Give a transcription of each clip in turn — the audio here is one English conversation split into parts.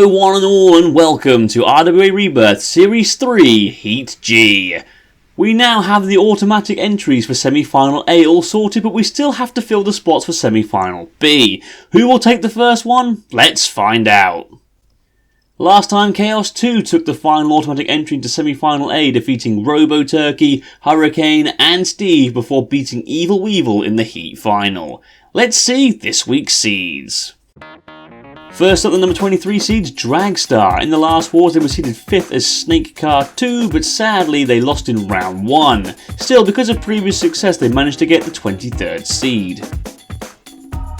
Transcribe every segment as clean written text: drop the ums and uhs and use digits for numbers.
Hello one and all and welcome to RWA Rebirth Series 3 Heat G. We now have the automatic entries for Semi-Final A all sorted, but we still have to fill the spots for Semi-Final B. Who will take the first one? Let's find out. Last time Chaos 2 took the final automatic entry into Semi-Final A, defeating Robo Turkey, Hurricane and Steve before beating Evil Weevil in the Heat Final. Let's see this week's seeds. First up, the number 23 seeds, Dragstar. In the last Wars they were seeded 5th as Snake Car 2, but sadly they lost in round 1. Still, because of previous success they managed to get the 23rd seed.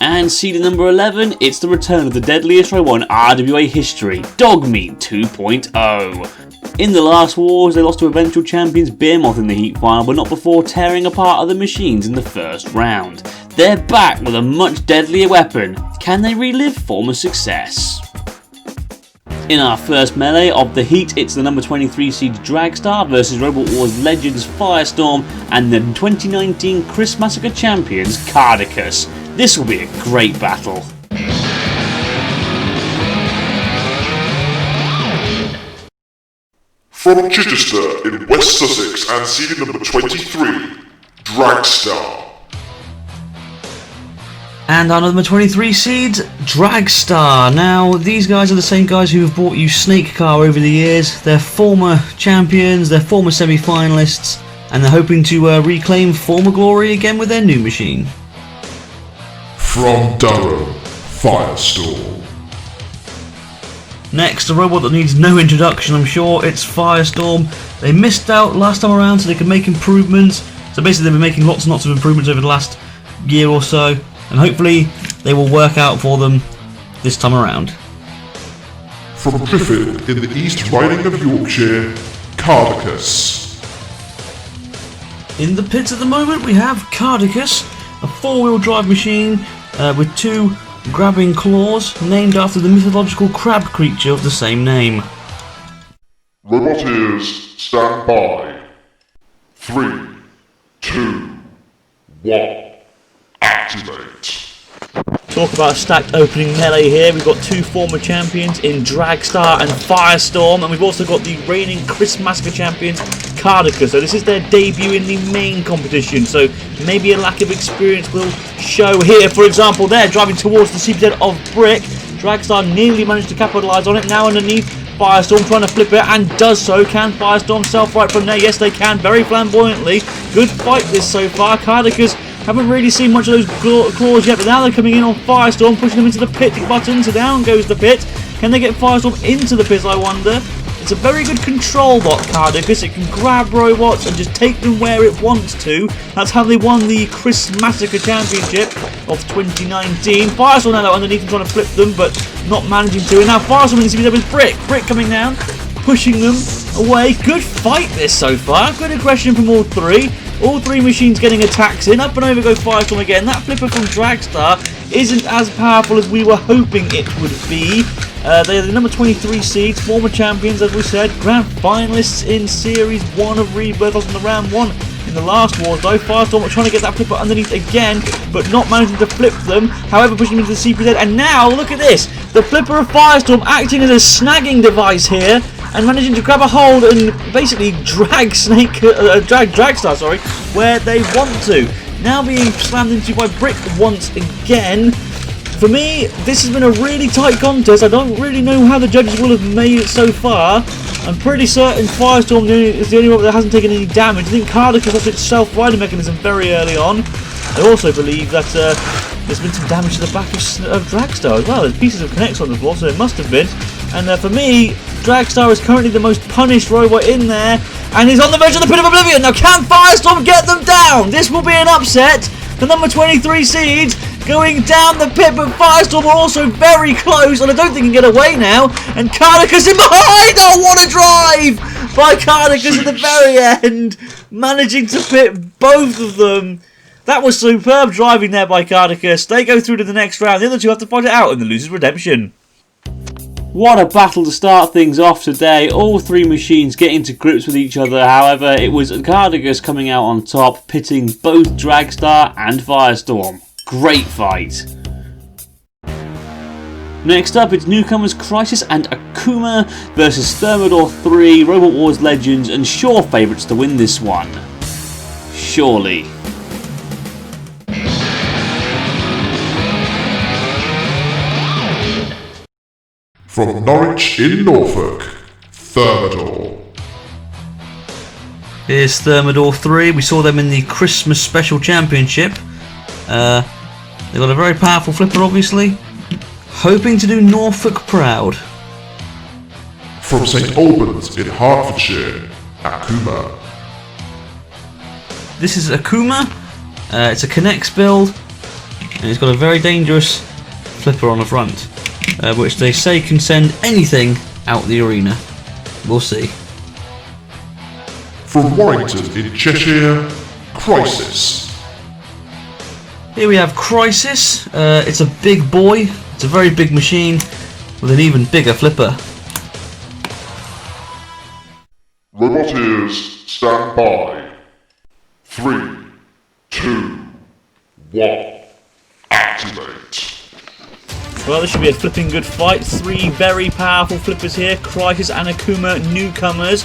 And seed number 11, it's the return of the deadliest robot in RWA history, Dogmeat 2.0. In the last Wars they lost to eventual champions Behemoth in the Heat Final, but not before tearing apart other machines in the first round. They're back with a much deadlier weapon. Can they relive former success? In our first melee of the Heat, it's the number 23 seed Dragstar versus Wars Legends Firestorm and the 2019 Christmassacre champions Cardicas. This will be a great battle. From Chichester in West Sussex and seeded number 23, Dragstar. And our number 23 seed, Dragstar. Now, these guys are the same guys who have brought you Snake Car over the years. They're former champions, they're former semi-finalists, and they're hoping to reclaim former glory again with their new machine. From Durham, Firestorm. Next, a robot that needs no introduction, I'm sure, it's Firestorm. They missed out last time around so they could make improvements. So basically they've been making lots and lots of improvements over the last year or so. And hopefully they will work out for them this time around. From Griffith in the East Riding of Yorkshire, Cardicas. In the pits at the moment we have Cardicas, a 4-wheel drive machine with 2 grabbing claws, named after the mythological crab creature of the same name. Roboteers, stand by. 3, 2, 1. Activate. Talk about a stacked opening melee here. We've got 2 former champions in Dragstar and Firestorm, and we've also got the reigning Christmassacre champions Cardicas. So this is their debut in the main competition, so maybe a lack of experience will show here. For example, they're driving towards the CPZ of Brick. Dragstar nearly managed to capitalise on it. Now underneath, Firestorm trying to flip it and does so. Can Firestorm self-right from there? Yes, they can, very flamboyantly. Good fight this so far. Cardicas haven't really seen much of those claws yet, but now they're coming in on Firestorm, pushing them into the pit button, so down goes the pit. Can they get Firestorm into the pit, I wonder? It's a very good control bot, Cardicas. It can grab robots and just take them where it wants to. That's how they won the Christmassacre Championship of 2019. Firestorm now underneath and trying to flip them, but not managing to. And now Firestorm needs to be there with Brick. Brick coming down, pushing them away. Good fight this so far. Good aggression from all 3. All 3 machines getting attacks in. Up and over go Firestorm again. That flipper from Dragstar isn't as powerful as we were hoping it would be. They are the number 23 seeds, former champions, as we said, grand finalists in Series 1 of Rebirth, in the round 1 in the last Wars though. Firestorm trying to get that flipper underneath again, but not managing to flip them, however pushing them into the CPZ, and now, look at this, the flipper of Firestorm acting as a snagging device here, and managing to grab a hold and basically drag Dragstar, where they want to. Now being slammed into by Brick once again. For me, this has been a really tight contest. I don't really know how the judges will have made it so far. I'm pretty certain Firestorm is the only one that hasn't taken any damage. I think Cardicas lost its self-riding mechanism very early on. I also believe that there's been some damage to the back of Dragstar as well. There's pieces of connects on the floor, so it must have been. And for me, Dragstar is currently the most punished robot in there, and he's on the verge of the pit of oblivion. Now, can Firestorm get them down? This will be an upset. The number 23 seeds going down the pit, but Firestorm are also very close, and I don't think he can get away now. And Cardicas in behind! Oh, what a drive by Cardicas at the very end, managing to pit both of them. That was superb driving there by Cardicas. They go through to the next round. The other 2 have to fight it out in the loser's redemption. What a battle to start things off today. All 3 machines getting to grips with each other. However, it was Cardicas coming out on top, pitting both Dragstar and Firestorm. Great fight. Next up, it's newcomers Crisis and Akuma versus Thermidor 3, Robot Wars Legends, and sure favourites to win this one. Surely. From Norwich in Norfolk, Thermidor. Here's Thermidor 3. We saw them in the Christmas Special Championship. They've got a very powerful flipper, obviously. Hoping to do Norfolk proud. From St Albans in Hertfordshire, Akuma. This is Akuma. It's a Connects build, and it's got a very dangerous flipper on the front, which they say can send anything out the arena. We'll see. From Warrington in Cheshire, Crisis. Here we have Crisis. It's a big boy. It's a very big machine with an even bigger flipper. Roboteers, stand by. 3, 2, 1, activate. Well, this should be a flipping good fight. 3 very powerful flippers here. Crisis and Akuma, newcomers.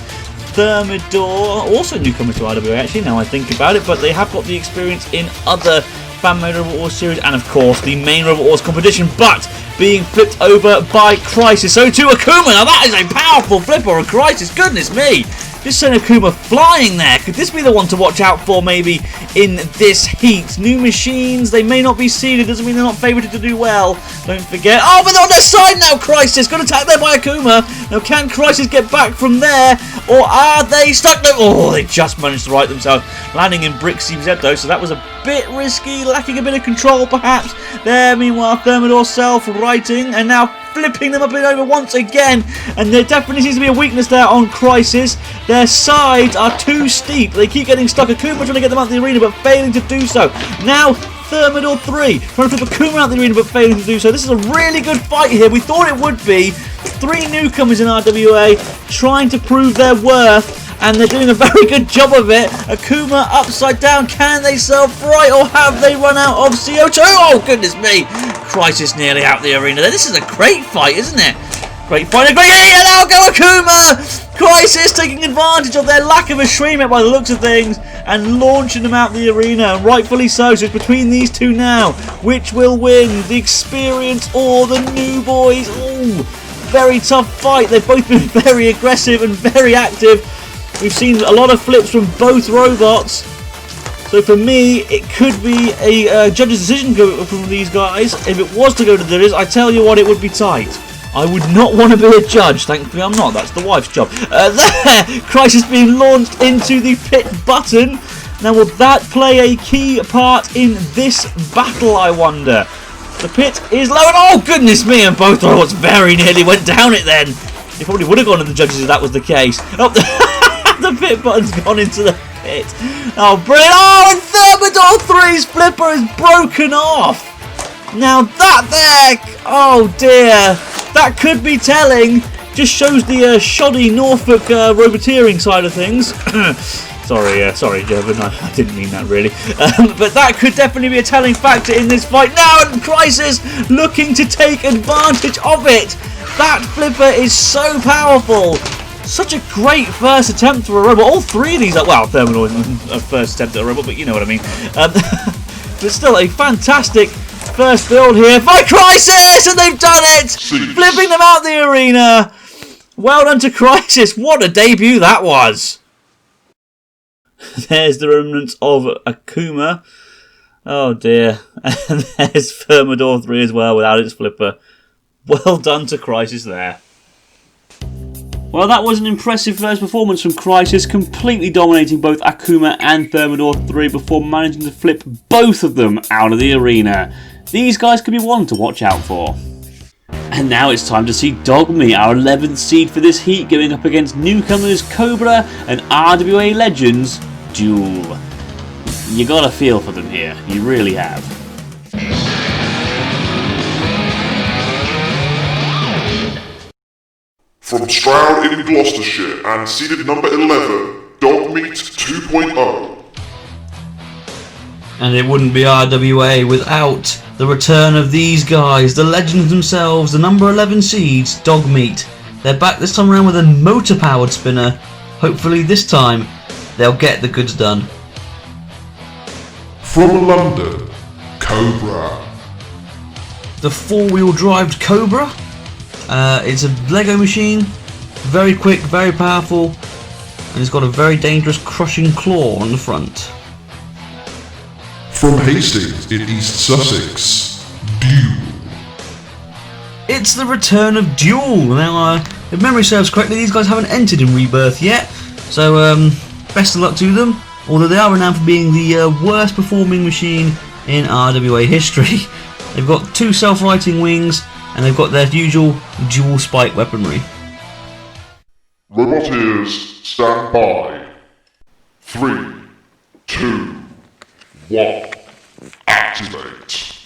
Thermidor, also newcomers to RWA actually, now I think about it, but they have got the experience in other fan-made Robot Wars series, and of course the main Robot Wars competition, but being flipped over by Crisis. So to Akuma, now that is a powerful flipper on Crisis, goodness me! Just sent Akuma flying there. Could this be the one to watch out for maybe in this heat? New machines, they may not be seeded, doesn't mean they're not favoured to do well. Don't forget. Oh, but they're on their side now, Crisis. Got attacked there by Akuma. Now, can Crisis get back from there? Or are they stuck there? Oh, they just managed to right themselves. Landing in Brick CZ though, so that was a bit risky, lacking a bit of control perhaps. There, meanwhile, Thermidor self-righting, and now flipping them up and over once again, and there definitely seems to be a weakness there on Crisis. Their sides are too steep. They keep getting stuck. Akuma trying to get them out of the arena, but failing to do so. Now Thermidor 3 trying to flip Akuma out of the arena, but failing to do so. This is a really good fight here. We thought it would be. 3 newcomers in RWA trying to prove their worth, and they're doing a very good job of it. Akuma upside down. Can they self-right, or have they run out of CO2? Oh, goodness me. Crisis nearly out the arena there. This is a great fight, isn't it? Great fight. A great... And now go Akuma! Crisis taking advantage of their lack of a streamer by the looks of things and launching them out the arena. And rightfully so. So it's between these two now. Which will win? The experience or the new boys? Oh, very tough fight. They've both been very aggressive and very active. We've seen a lot of flips from both robots. So for me, it could be a judge's decision from these guys. If it was to go to the judges, I tell you what, it would be tight. I would not want to be a judge. Thankfully, I'm not. That's the wife's job. There, Crisis being launched into the pit button. Now, will that play a key part in this battle, I wonder? The pit is low, and oh, goodness me, and both robots very nearly went down it then. They probably would have gone to the judges if that was the case. Oh, the pit button's gone into the pit. Oh, brilliant. Oh, and Thermidor 3's flipper is broken off. Now that there, oh dear, that could be telling. Just shows the shoddy Norfolk roboteering side of things. sorry, Jevon, I didn't mean that really. But that could definitely be a telling factor in this fight. Now, and Crisis looking to take advantage of it. That flipper is so powerful. Such a great first attempt for a robot. All 3 of these are, well, Thermidor is a first attempt at a robot, but you know what I mean. But still a fantastic first build here by Crisis, and they've done it! Flipping them out the arena. Well done to Crisis. What a debut that was. There's the remnants of Akuma. Oh dear. And there's Thermidor 3 as well without its flipper. Well done to Crisis there. Well, that was an impressive first performance from Crisis, completely dominating both Akuma and Thermidor 3 before managing to flip both of them out of the arena. These guys could be one to watch out for. And now it's time to see Dogme, our 11th seed for this heat, going up against newcomers Cobra and RWA Legends Duel. You got a feel for them here, you really have. From Stroud in Gloucestershire and seeded number 11, Dogmeat 2.0. And it wouldn't be RWA without the return of these guys, the legends themselves, the number 11 seeds, Dogmeat. They're back this time around with a motor-powered spinner. Hopefully this time they'll get the goods done. From London, Cobra. The four-wheel drive Cobra. It's a Lego machine, very quick, very powerful, and it's got a very dangerous crushing claw on the front. From Hastings in East Sussex, Duel. It's the return of Duel. Now, if memory serves correctly, these guys haven't entered in Rebirth yet, so best of luck to them, although they are renowned for being the worst performing machine in RWA history. They've got two self-righting wings, and they've got their usual dual spike weaponry. Roboteers, stand by. 3, 2, 1, activate.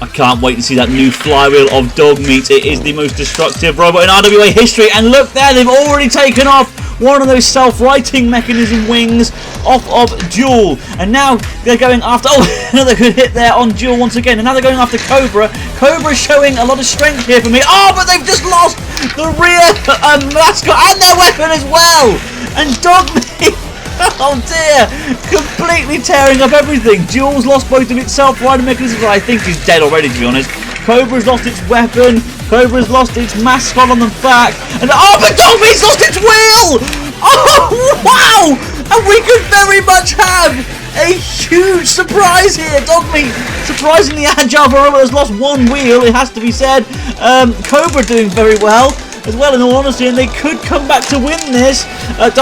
I can't wait to see that new flywheel of Dogmeat. It is the most destructive robot in RWA history, and look there, they've already taken off one of those self-righting mechanism wings off of Duel, and now they're going after, another good hit there on Duel once again, and now they're going after Cobra. Cobra showing a lot of strength here for me. But they've just lost the rear mascot and their weapon as well, and Dogmeat, oh dear, completely tearing up everything. Duel's lost both of its self-righting mechanisms, I think he's dead already, to be honest. Cobra's lost its weapon, Cobra's lost its mascot on the back, and but Dogmeat's lost its wheel! Oh wow! And we could very much have a huge surprise here. Dogmeat, surprisingly agile for a robot, has lost one wheel, it has to be said. Cobra doing very well as well, in all honesty, and they could come back to win this.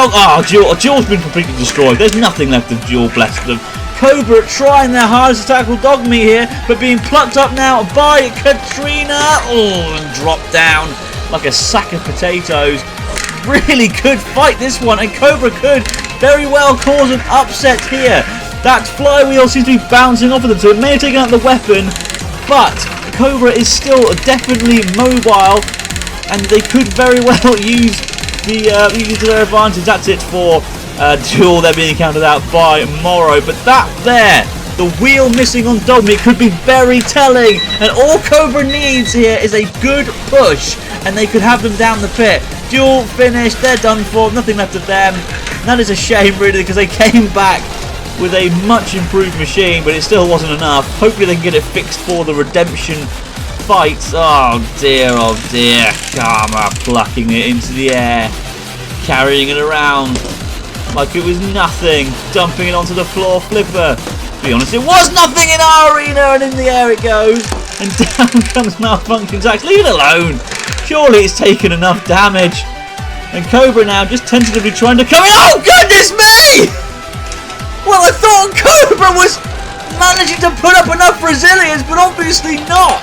Duel's been completely destroyed. There's nothing left of Duel, bless them. Cobra trying their hardest to tackle Dogmeat here, but being plucked up now by Katrina. And dropped down like a sack of potatoes. Really could fight this one, and Cobra could very well cause an upset here. That flywheel seems to be bouncing off of them, so it may have taken out the weapon, but Cobra is still definitely mobile, and they could very well use it to their advantage. That's it for Duel. They're being counted out by Morrow, but that there, the wheel missing on Dogmeat, could be very telling, and all Cobra needs here is a good push, and they could have them down the pit. Duel finished, they're done for, nothing left of them. And that is a shame really, because they came back with a much improved machine, but it still wasn't enough. Hopefully they can get it fixed for the redemption fight. Oh dear, Karma plucking it into the air, carrying it around like it was nothing, dumping it onto the floor flipper. To be honest, it was nothing in our arena, and in the air it goes, and down comes Malfunction Zax. Leave it alone. Surely it's taken enough damage. And Cobra now just tentatively trying to come in. Oh goodness me! Well, I thought Cobra was managing to put up enough resilience, but obviously not.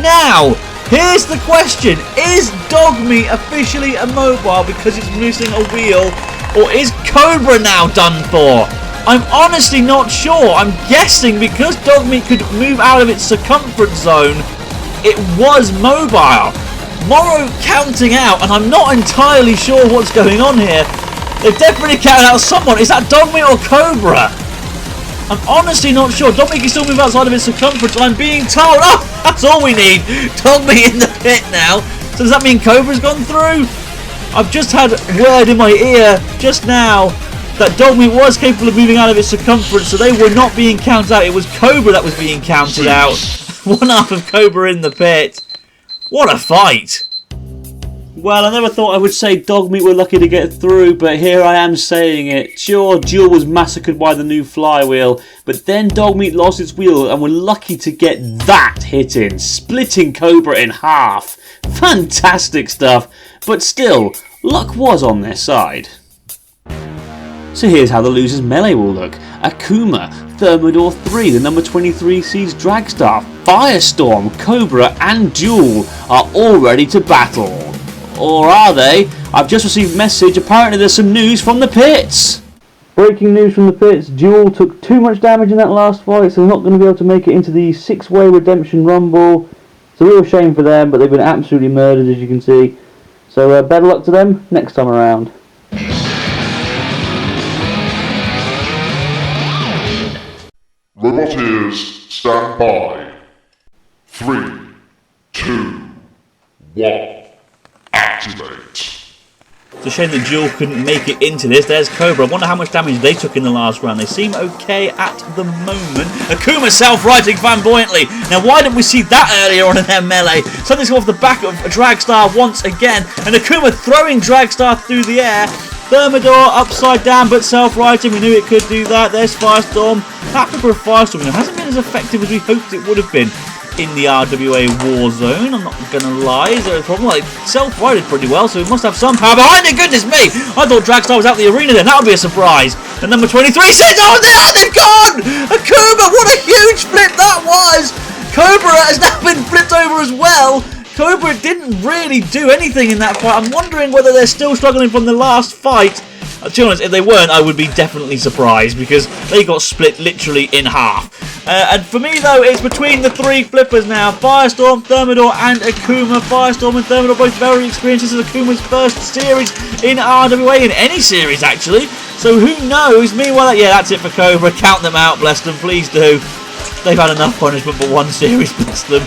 Now, here's the question. Is Dogmeat officially immobile because it's missing a wheel? Or is Cobra now done for? I'm honestly not sure. I'm guessing because Dogmeat could move out of its circumference zone, it was mobile. Morrow counting out, and I'm not entirely sure what's going on here. They've definitely counted out someone. Is that Dogmeat or Cobra? I'm honestly not sure. Dogmeat can still move outside of its circumference, and I'm being told, that's all we need. Dogmeat in the pit now. So does that mean Cobra's gone through? I've just had word in my ear just now that Dogmeat was capable of moving out of its circumference, so they were not being counted out. It was Cobra that was being counted out. One half of Cobra in the pit. What a fight! Well, I never thought I would say Dogmeat were lucky to get through, but here I am saying it. Sure, Duel was massacred by the new flywheel, but then Dogmeat lost its wheel and were lucky to get that hit in, splitting Cobra in half. Fantastic stuff, but still, luck was on their side. So here's how the losers' melee will look. Akuma, Thermidor 3, the number 23 seeds Dragstar, Firestorm, Cobra and Duel are all ready to battle. Or are they? I've just received a message, apparently there's some news from the pits. Breaking news from the pits, Duel took too much damage in that last fight, so they're not going to be able to make it into the 6-way redemption rumble. It's a real shame for them, but they've been absolutely murdered, as you can see. So better luck to them next time around. Roboteers, stand by. 3, 2, 1, activate. It's a shame that Duel couldn't make it into this. There's Cobra. I wonder how much damage they took in the last round. They seem okay at the moment. Akuma self-righting flamboyantly. Now, why didn't we see that earlier on in their melee? Something's off the back of Dragstar once again. And Akuma throwing Dragstar through the air. Thermidor upside down, but self-righting. We knew it could do that. There's Firestorm. That Flipper of Firestorm hasn't been as effective as we hoped it would have been in the RWA war zone. I'm not gonna lie, is there a problem? Like, self-righted pretty well, so it must have some power behind it. Goodness me! I thought Dragstar was out the arena then. That would be a surprise. And number 23 says, oh, they've gone! Akuma, what a huge flip that was! Cobra has now been flipped over as well. Cobra didn't really do anything in that fight. I'm wondering whether they're still struggling from the last fight. To be honest, if they weren't, I would be definitely surprised because they got split literally in half. And for me, though, it's between the three flippers now. Firestorm, Thermidor, and Akuma. Firestorm and Thermidor both very experienced. This is Akuma's first series in RWA, in any series, actually. So who knows? Meanwhile, yeah, that's it for Cobra. Count them out, bless them, please do. They've had enough punishment for one series, bless them.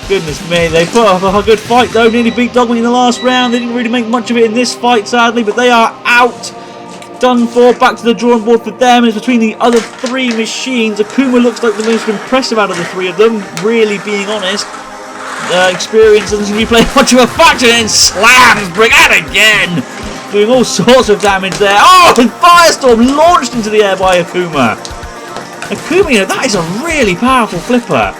Goodness me, they put up a good fight though, nearly beat Dogman in the last round. They didn't really make much of it in this fight, sadly, but they are out. Done for, back to the drawing board for them. It's between the other three machines. Akuma looks like the most impressive out of the three of them, really being honest. Experience doesn't seem to be playing much of a factor, and slams, bring out again. Doing all sorts of damage there. Oh, and Firestorm launched into the air by Akuma. Akuma, you know, that is a really powerful flipper.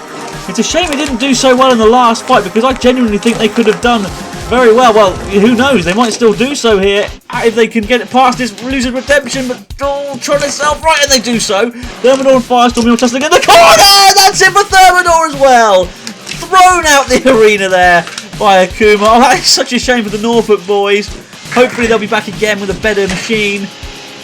It's a shame it didn't do so well in the last fight because I genuinely think they could have done very well. Well, who knows? They might still do so here if they can get it past this loser's redemption. But trying to self-right, and they do so. Thermidor and Firestorm will testing in the corner. That's it for Thermidor as well. Thrown out the arena there by Akuma. Oh, that is such a shame for the Norfolk boys. Hopefully they'll be back again with a better machine.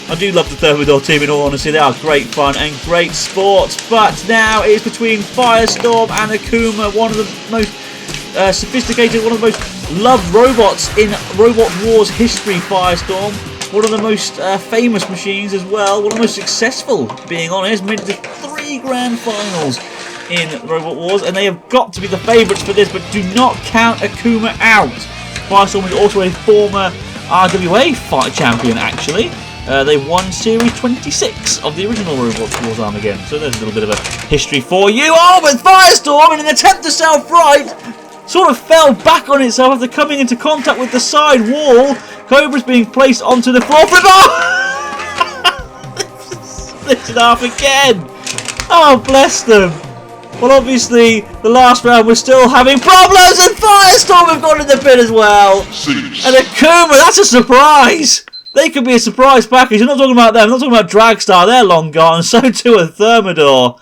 I do love the Thermidor team, in all honesty. They are great fun and great sport. But now it's between Firestorm and Akuma, one of the most sophisticated, one of the most loved robots in Robot Wars history, Firestorm. One of the most famous machines as well. One of the most successful, being honest. Made it to 3 grand finals in Robot Wars. And they have got to be the favourites for this, but do not count Akuma out. Firestorm is also a former RWA fight champion, actually. They won Series 26 of the original Robot Wars Armageddon. So there's a little bit of a history for you. Oh, but Firestorm, in an attempt to self-right, sort of fell back on itself after coming into contact with the side wall. Cobra's being placed onto the floor. Split in half again. Oh, bless them. Well, obviously, the last round was still having problems, and Firestorm have gone in the pit as well. And Akuma, that's a surprise. They could be a surprise package. I'm not talking about them. I'm not talking about Dragstar. They're long gone. So too a Thermidor.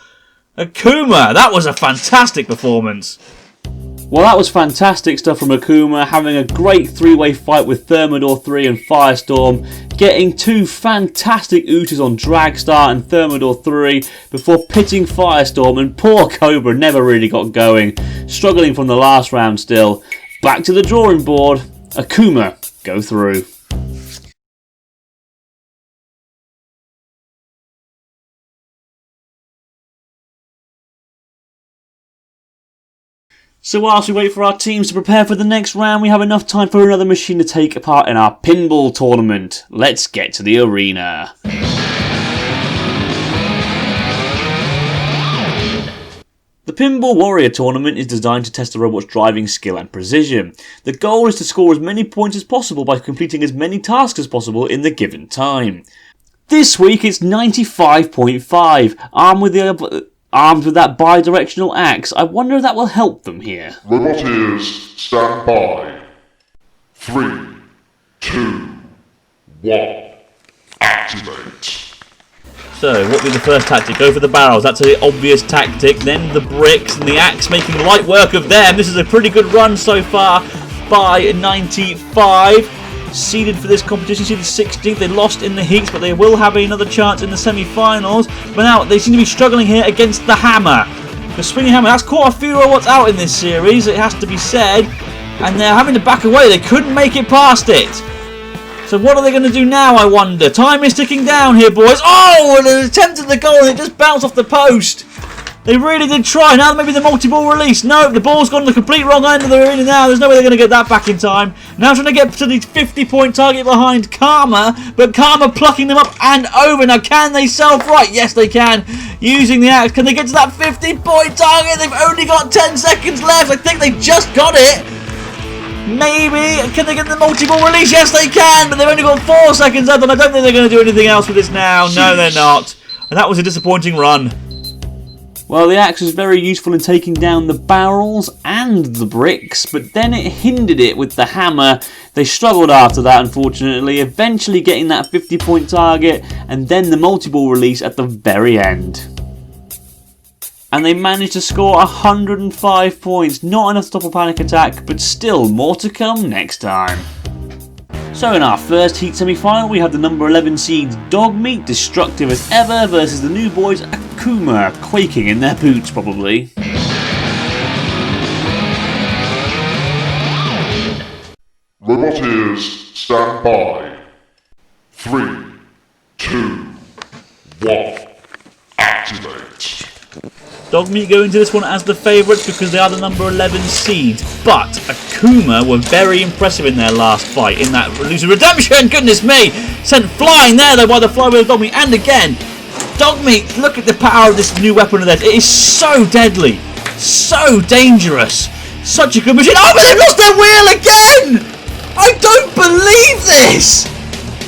Akuma, that was a fantastic performance. Well, that was fantastic stuff from Akuma, having a great 3-way fight with Thermidor 3 and Firestorm, getting 2 fantastic Utas on Dragstar and Thermidor 3 before pitting Firestorm, and poor Cobra never really got going, struggling from the last round still. Back to the drawing board. Akuma, go through. So whilst we wait for our teams to prepare for the next round, we have enough time for another machine to take part in our pinball tournament. Let's get to the arena. The Pinball Warrior tournament is designed to test the robot's driving skill and precision. The goal is to score as many points as possible by completing as many tasks as possible in the given time. This week it's 95.5, armed with that bi-directional axe. I wonder if that will help them here. Roboteers, stand by. 3, 2, 1, activate. So, what will be the first tactic? Go for the barrels. That's the obvious tactic. Then the bricks and the axe, making light work of them. This is a pretty good run so far by 95. Seeded for this competition, seeded 16th. They lost in the heats, but they will have another chance in the semi-finals. But now they seem to be struggling here against the hammer. The swinging hammer, that's quite a few robots out in this series, it has to be said. And they're having to back away. They couldn't make it past it. So what are they going to do now, I wonder? Time is ticking down here, boys. Oh, and an attempt at the goal, and it just bounced off the post. They really did try. Now maybe the multi-ball release. No, the ball's gone the complete wrong end of the arena now. There's no way they're going to get that back in time. Now trying to get to the 50-point target behind Karma, but Karma plucking them up and over. Now can they self-right? Yes, they can. Using the axe. Can they get to that 50-point target? They've only got 10 seconds left. I think they just got it. Maybe. Can they get the multi-ball release? Yes, they can, but they've only got 4 seconds left, and I don't think they're going to do anything else with this now. No, they're not. And that was a disappointing run. Well, the axe was very useful in taking down the barrels and the bricks, but then it hindered it with the hammer. They struggled after that, unfortunately, eventually getting that 50-point target and then the multi-ball release at the very end. And they managed to score 105 points. Not enough to stop a panic attack, but still more to come next time. So in our first heat semi-final, we have the number 11 seed Dogmeat, destructive as ever, versus the new boys Akuma, quaking in their boots probably. Roboteers, stand by. 3, 2, 1, activate. Dogmeat go into this one as the favourites because they are the number 11 seed. But Akuma were very impressive in their last fight, in that Loser Redemption, goodness me! Sent flying there though by the flywheel of Dogmeat, and again, Dogmeat, look at the power of this new weapon of theirs. It is so deadly, so dangerous, such a good machine. Oh, but they've lost their wheel again! I don't believe this!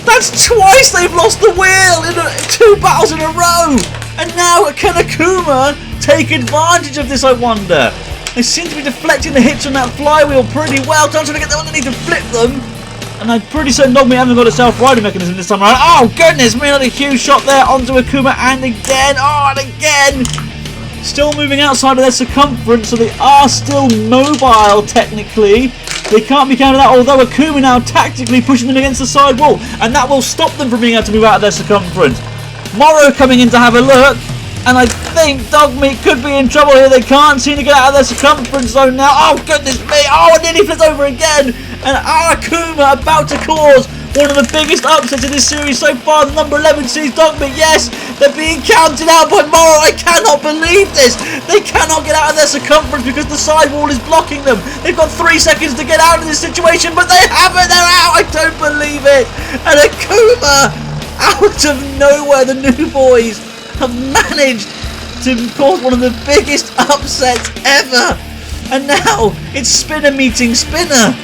That's twice they've lost the wheel in 2 battles in a row! And now can Akuma take advantage of this, I wonder? They seem to be deflecting the hits on that flywheel pretty well. Trying to get them underneath to flip them. And I'm pretty certain Dogmeat haven't got a self-riding mechanism this time around. Oh, goodness me, another huge shot there onto Akuma, and again, oh, and again. Still moving outside of their circumference, so they are still mobile, technically. They can't be counted out, although Akuma now tactically pushing them against the side wall. And that will stop them from being able to move out of their circumference. Morrow coming in to have a look, and I think Dogmeat could be in trouble here. They can't seem to get out of their circumference zone now. Oh, goodness me. Oh, it nearly flipped over again. And Akuma about to cause one of the biggest upsets in this series so far. The number 11 sees Dogmeat. Yes, they're being counted out by Morrow. I cannot believe this. They cannot get out of their circumference because the sidewall is blocking them. They've got 3 seconds to get out of this situation, but they haven't. They're out. I don't believe it. And Akuma, out of nowhere, the new boys have managed to cause one of the biggest upsets ever. And now it's Spinner meeting Spinner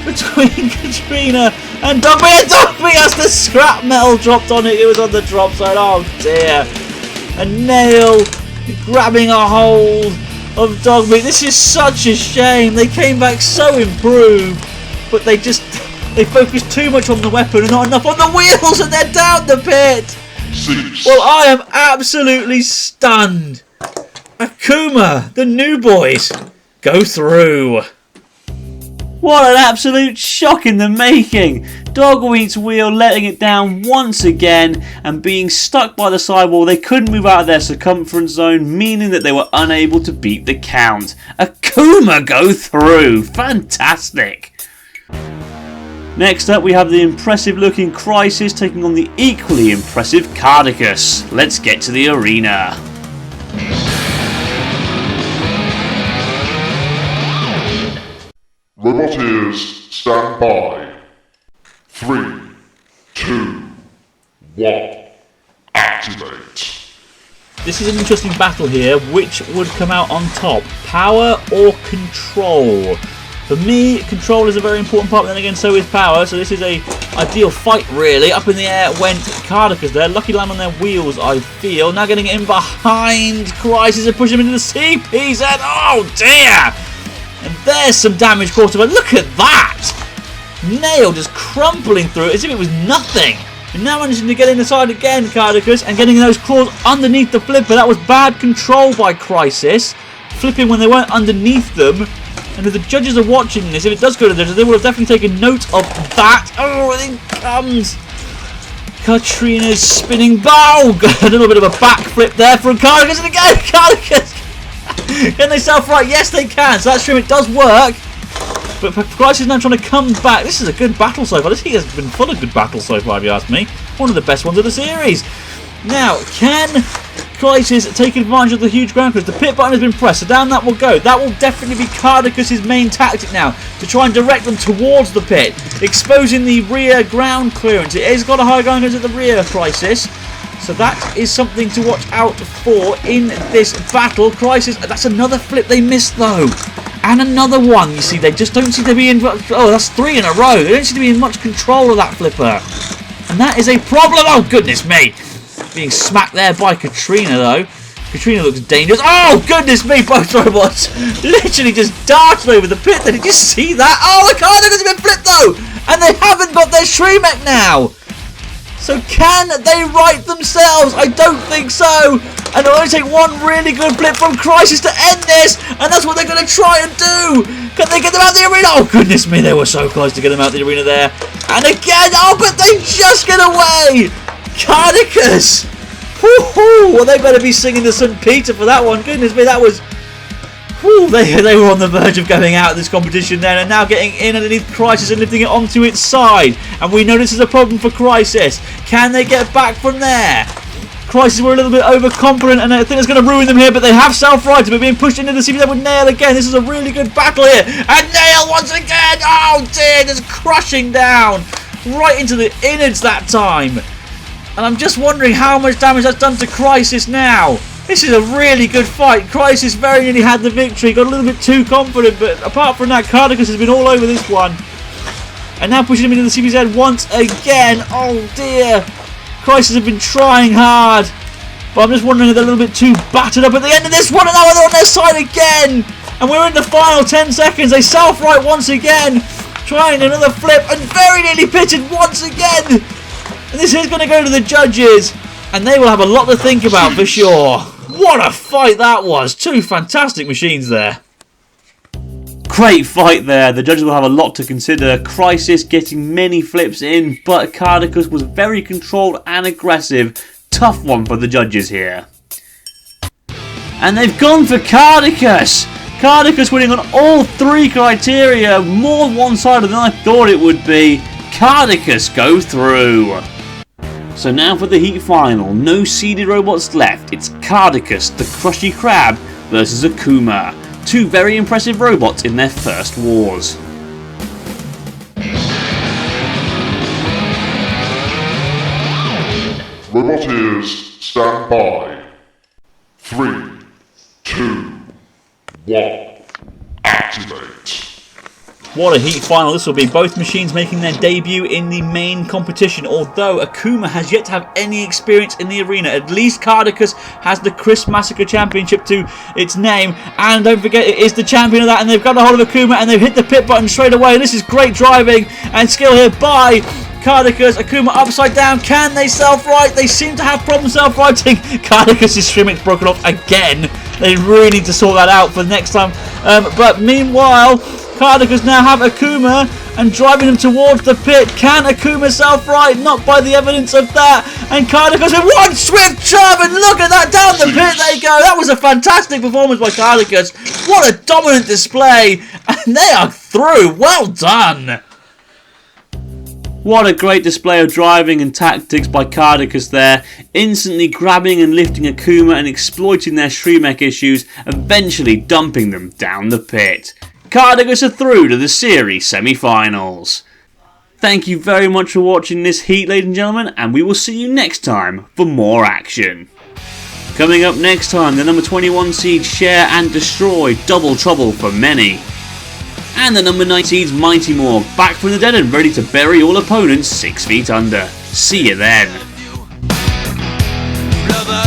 between Katrina and Dogmeat. And Dogmeat has the scrap metal dropped on it. It was on the drop side. Oh dear. And Nail grabbing a hold of Dogmeat. This is such a shame. They came back so improved, but they focused too much on the weapon and not enough on the wheels, and they're down the pit. Well, I am absolutely stunned. Akuma, the new boys, go through. What an absolute shock in the making. Dogmeat's wheel letting it down once again and being stuck by the sidewall. They couldn't move out of their circumference zone, meaning that they were unable to beat the count. Akuma go through. Fantastic. Next up, we have the impressive looking Crisis taking on the equally impressive Cardicas. Let's get to the arena. Roboteers, stand by. 3, 2, 1, activate. This is an interesting battle here. Which would come out on top? Power or control? For me, control is a very important part, but then again, so is power. So this is a ideal fight, really. Up in the air went Cardicas there. Lucky land on their wheels, I feel. Now getting in behind Crisis and pushing him into the CPZ. Oh, dear! And there's some damage caused to him. Look at that! Nail just crumpling through it as if it was nothing. And now managing to get inside again, Cardicas, and getting those claws underneath the flipper. That was bad control by Crisis. Flipping when they weren't underneath them. And if the judges are watching this, if it does go to the judges, they will have definitely taken note of that. Oh, in comes Katrina's spinning bow. A little bit of a backflip there from Cardicas, and again, Cardicas. Can they self-right? Yes, they can. So that's true, it does work. But Crisis is now trying to come back. This is a good battle so far. This heat has been full of good battles so far, if you ask me. One of the best ones of the series. Now, can Crisis taking advantage of the huge ground clearance. The pit button has been pressed, so down that will go. That will definitely be Cardicas' main tactic now, to try and direct them towards the pit, exposing the rear ground clearance. It has got a high ground clearance at the rear, Crisis. So that is something to watch out for in this battle. Crisis, that's another flip they missed though. And another one, you see, they just don't seem to be in... Oh, that's 3 in a row. They don't seem to be in much control of that flipper. And that is a problem. Oh, goodness me. Being smacked there by Katrina, though. Katrina looks dangerous. Oh, goodness me, both robots literally just darted over the pit. Did you see that? Oh, the Cardicas have been flipped, though. And they haven't got their Shremek now. So can they right themselves? I don't think so. And they'll only take one really good flip from Crisis to end this. And that's what they're going to try and do. Can they get them out of the arena? Oh, goodness me. They were so close to get them out of the arena there. And again. Oh, but they just get away. Cardicas. Woohoo. Well, they better be singing the St. Peter for that one. Goodness me. That was... Whew, they were on the verge of going out of this competition then, and now getting in underneath Crisis and lifting it onto its side. And we know this is a problem for Crisis. Can they get back from there? Crisis were a little bit overconfident, and I think it's going to ruin them here, but they have self-righted, but being pushed into the CBZ with Nail again. This is a really good battle here. And Nail once again. Oh dear, just crushing down right into the innards that time. And I'm just wondering how much damage that's done to Crisis now. This is a really good fight. Crisis very nearly had the victory. Got a little bit too confident, but apart from that, Cardicas has been all over this one. And now pushing him into the CBZ once again. Oh dear. Crisis have been trying hard. But I'm just wondering if they're a little bit too battered up at the end of this one. And now they're on their side again. And we're in the final 10 seconds. They self-right once again. Trying another flip and very nearly pitted once again. And this is going to go to the judges. And they will have a lot to think about for sure. What a fight that was. Two fantastic machines there. Great fight there. The judges will have a lot to consider. Crisis getting many flips in, but Cardicas was very controlled and aggressive. Tough one for the judges here. And they've gone for Cardicas. Cardicas winning on all 3 criteria. More one-sided than I thought it would be. Cardicas go through. So now for the heat final, no seeded robots left. It's Cardicas, the Crushy Crab, versus Akuma. 2 very impressive robots in their first wars. Roboteers, stand by. 3, 2, 1, activate. What a heat final this will be. Both machines making their debut in the main competition. Although Akuma has yet to have any experience in the arena. At least Cardicas has the Christmassacre Championship to its name. And don't forget, it is the champion of that. And they've got a hold of Akuma and they've hit the pit button straight away. This is great driving and skill here by Cardicas. Akuma upside down. Can they self-right? They seem to have problems self-righting. Cardicas' Shrimek's broken off again. They really need to sort that out for next time. But meanwhile, Cardicas now have Akuma and driving him towards the pit. Can Akuma self-right? Not by the evidence of that. And Cardicas with one swift shove, and look at that, down the pit they go. That was a fantastic performance by Cardicas. What a dominant display. And they are through. Well done. What a great display of driving and tactics by Cardicas there, instantly grabbing and lifting Akuma and exploiting their Shremek issues, eventually dumping them down the pit. Cardicas are through to the series semi-finals. Thank you very much for watching this heat, ladies and gentlemen, and we will see you next time for more action. Coming up next time, the number 21 seed Share and Destroy, Double Trouble for Many. And the number 9 seed's Mighty Morg, back from the dead and ready to bury all opponents 6 feet under. See you then. Brother,